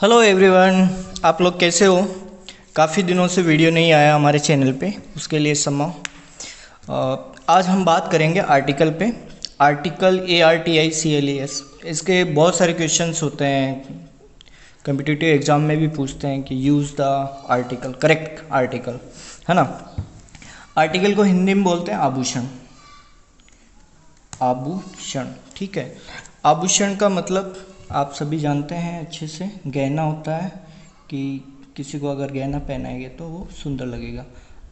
Hello everyone, आप लोग कैसे हो। काफ़ी दिनों से वीडियो नहीं आया हमारे चैनल पे, उसके लिए क्षमा। आज हम बात करेंगे आर्टिकल पे। आर्टिकल ARTICLES, इसके बहुत सारे क्वेश्चंस होते हैं, कम्पिटिटिव एग्ज़ाम में भी पूछते हैं कि use the article, correct article, है ना। आर्टिकल को हिंदी में बोलते हैं आभूषण। आभूषण, ठीक है। आभूषण का मतलब आप सभी जानते हैं अच्छे से, गहना होता है कि किसी को अगर गहना पहनाएंगे तो वो सुंदर लगेगा।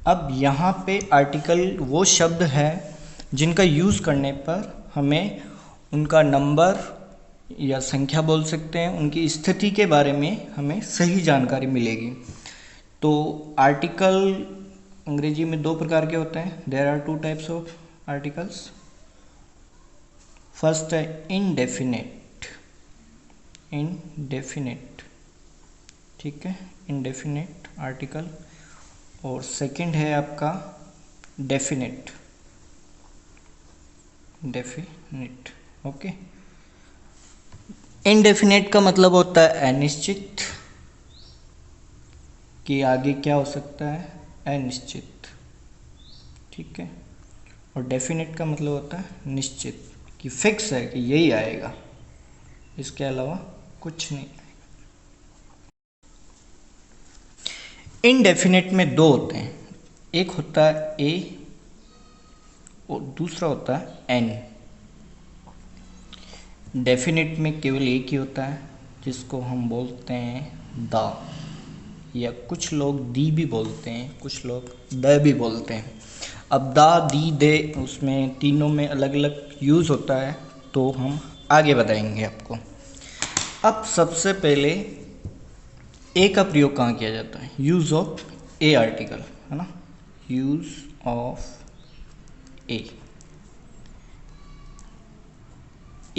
अब यहाँ पे आर्टिकल वो शब्द है जिनका यूज़ करने पर हमें उनका नंबर या संख्या बोल सकते हैं, उनकी स्थिति के बारे में हमें सही जानकारी मिलेगी। तो आर्टिकल अंग्रेजी में दो प्रकार के होते हैं। There are two types of articles. First है इनडेफिनेट, ठीक है, इनडेफिनेट आर्टिकल। और सेकंड है आपका डेफिनेट, ओके। इनडेफिनेट का मतलब होता है अनिश्चित, कि आगे क्या हो सकता है, अनिश्चित, ठीक है। और डेफिनेट का मतलब होता है निश्चित, कि फिक्स है कि यही आएगा, इसके अलावा कुछ नहीं। इनडेफिनेट में दो होते हैं, एक होता है ए और दूसरा होता है एन। डेफिनेट में केवल एक ही होता है, जिसको हम बोलते हैं द, या कुछ लोग दी भी बोलते हैं, कुछ लोग द भी बोलते हैं। अब द, दी, दे, उसमें तीनों में अलग अलग यूज़ होता है, तो हम आगे बताएंगे आपको। अब सबसे पहले ए का प्रयोग कहाँ किया जाता है, यूज़ ऑफ ए आर्टिकल, है ना, यूज़ ऑफ ए।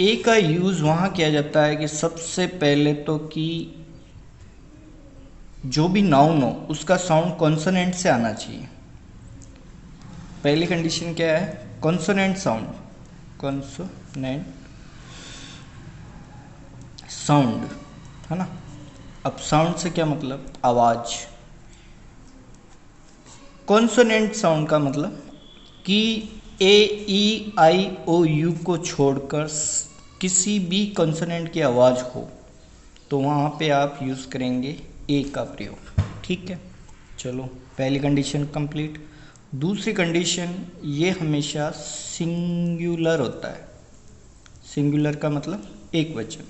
ए का यूज़ वहाँ किया जाता है कि सबसे पहले तो कि जो भी नाउन हो उसका साउंड कॉन्सोनेंट से आना चाहिए। पहली कंडीशन क्या है, कॉन्सोनेंट साउंड, कॉन्सोनेंट साउंड, है ना। अब साउंड से क्या मतलब, आवाज़। कॉन्सोनेंट साउंड का मतलब कि AEIOU को छोड़कर किसी भी कॉन्सोनेंट की आवाज़ हो तो वहाँ पे आप यूज़ करेंगे ए का प्रयोग, ठीक है। चलो, पहली कंडीशन कंप्लीट। दूसरी कंडीशन, ये हमेशा सिंगुलर होता है। सिंगुलर का मतलब एक वचन,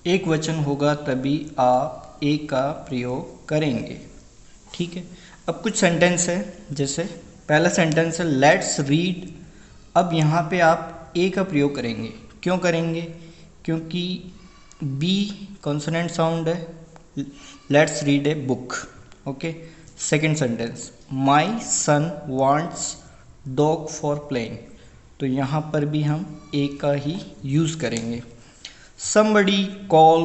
एक वचन होगा तभी आप ए का प्रयोग करेंगे, ठीक है। अब कुछ सेंटेंस है, जैसे पहला सेंटेंस है लेट्स रीड। अब यहाँ पे आप ए का प्रयोग करेंगे, क्यों करेंगे, क्योंकि बी कॉन्सोनेंट साउंड है। Let's read a book, okay. Second sentence, my son wants dog for playing, तो यहाँ पर भी हम ए का ही यूज़ करेंगे। समबडी कॉल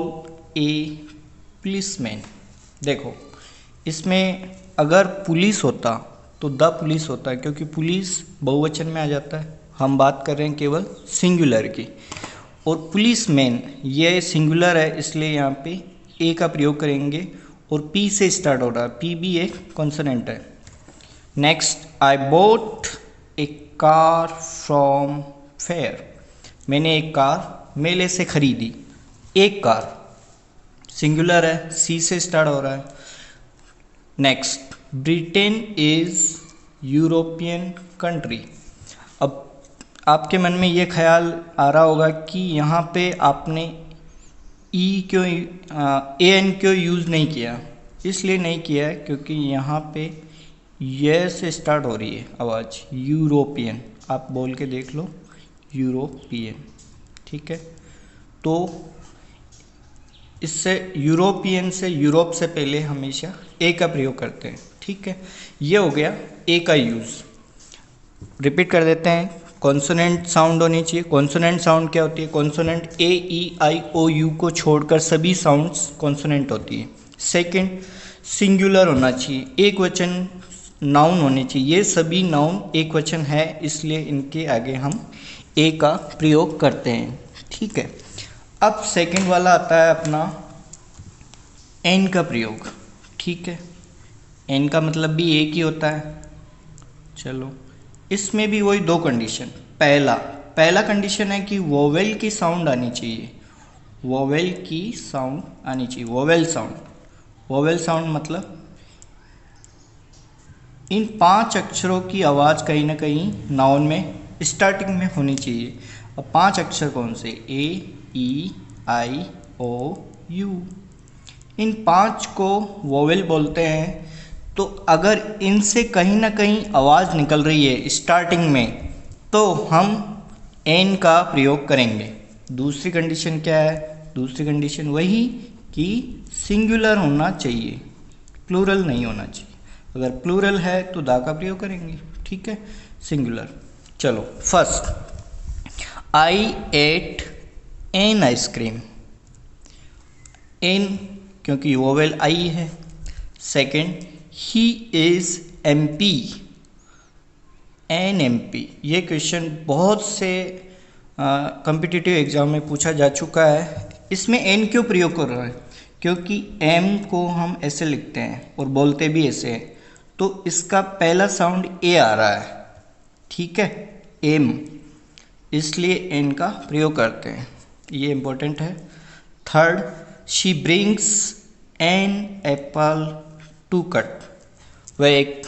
ए पुलिसमैन, देखो इसमें अगर पुलिस होता तो द पुलिस होता है, क्योंकि पुलिस बहुवचन में आ जाता है। हम बात कर रहे हैं केवल सिंगुलर की, और पुलिसमैन ये सिंगुलर है, इसलिए यहाँ पे ए का प्रयोग करेंगे। और पी से स्टार्ट हो रहा है, पी भी एक कॉन्सोनेंट है। Next, I boat A car from fair, मैंने एक कार मेले से खरीदी। एक कार सिंगुलर है, सी से स्टार्ट हो रहा है। Next, Britain is European country. अब आपके मन में ये ख्याल आ रहा होगा कि यहाँ पे आपने ई क्यों, AN क्यों यूज़ नहीं किया। इसलिए नहीं किया है क्योंकि यहाँ पे ये से स्टार्ट हो रही है आवाज़, यूरोपियन, आप बोल के देख लो, यूरोपियन, ठीक है। तो इससे यूरोपियन से, यूरोप से पहले हमेशा ए का प्रयोग करते हैं, ठीक है। ये हो गया ए का यूज़। रिपीट कर देते हैं, कॉन्सोनेंट साउंड होनी चाहिए। कॉन्सोनेंट साउंड क्या होती है, कॉन्सोनेंट AEIOU को छोड़कर सभी साउंड्स कॉन्सोनेंट होती है। सेकंड, सिंगुलर होना चाहिए, एक वचन नाउन होने चाहिए। ये सभी नाउन एक वचन है, इसलिए इनके आगे हम ए का प्रयोग करते हैं, ठीक है। अब सेकंड वाला आता है अपना एन का प्रयोग, ठीक है। एन का मतलब भी एक ही होता है। चलो, इसमें भी वही दो कंडीशन। पहला कंडीशन है कि वोवेल की साउंड आनी चाहिए, वोवेल की साउंड आनी चाहिए, वोवेल साउंड मतलब इन 5 अक्षरों की आवाज़ कहीं ना कहीं नाउन में स्टार्टिंग में होनी चाहिए। अब 5 अक्षर कौन से? ए, ई, आई, ओ, यू। इन 5 को वोवेल बोलते हैं। तो अगर इनसे कहीं ना कहीं आवाज़ निकल रही है स्टार्टिंग में, तो हम एन का प्रयोग करेंगे। दूसरी कंडीशन क्या है? दूसरी कंडीशन वही कि सिंगुलर होना चाहिए, प्लूरल नहीं होना चाहिए। अगर प्लूरल है तो दा का प्रयोग करेंगे, ठीक है। सिंगुलर। चलो, first, I ate an ice cream. An क्योंकि वोवेल आई है। Second, he is MP, an MP. ये क्वेश्चन बहुत से कॉम्पिटिटिव एग्जाम में पूछा जा चुका है। इसमें एन क्यों प्रयोग कर रहा है? क्योंकि एम को हम ऐसे लिखते हैं और बोलते भी ऐसे हैं, तो इसका पहला साउंड ए आ रहा है, ठीक है, एम, इसलिए एन का प्रयोग करते हैं। ये इम्पोर्टेंट है। Third, she brings an apple to cut. वह एक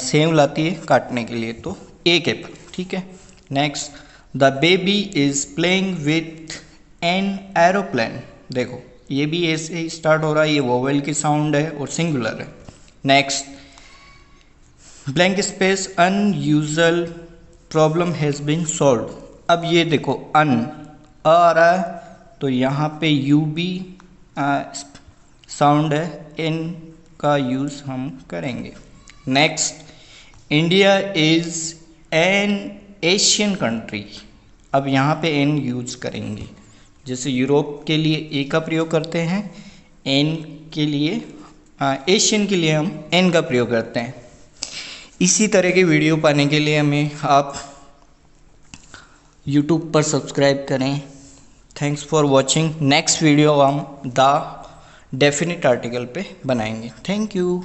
सेव लाती है काटने के लिए, तो एक एप्पल, ठीक है। Next, the baby is playing with an aeroplane. देखो, ये भी ऐसे ही स्टार्ट हो रहा है, ये वोवेल की साउंड है और सिंगुलर है। Next, blank space, unusual problem has been solve. अब ये देखो, अन आ रहा है तो यहाँ पे यू भी साउंड है, एन का यूज़ हम करेंगे। Next, India is an Asian country. अब यहाँ पे एन यूज करेंगे, जैसे यूरोप के लिए ए का प्रयोग करते हैं, एन के लिए एशियन के लिए हम एन का प्रयोग करते हैं। इसी तरह की वीडियो पाने के लिए हमें आप YouTube पर सब्सक्राइब करें। Thanks for watching. Next video हम द डेफिनेट आर्टिकल पे बनाएंगे। Thank you.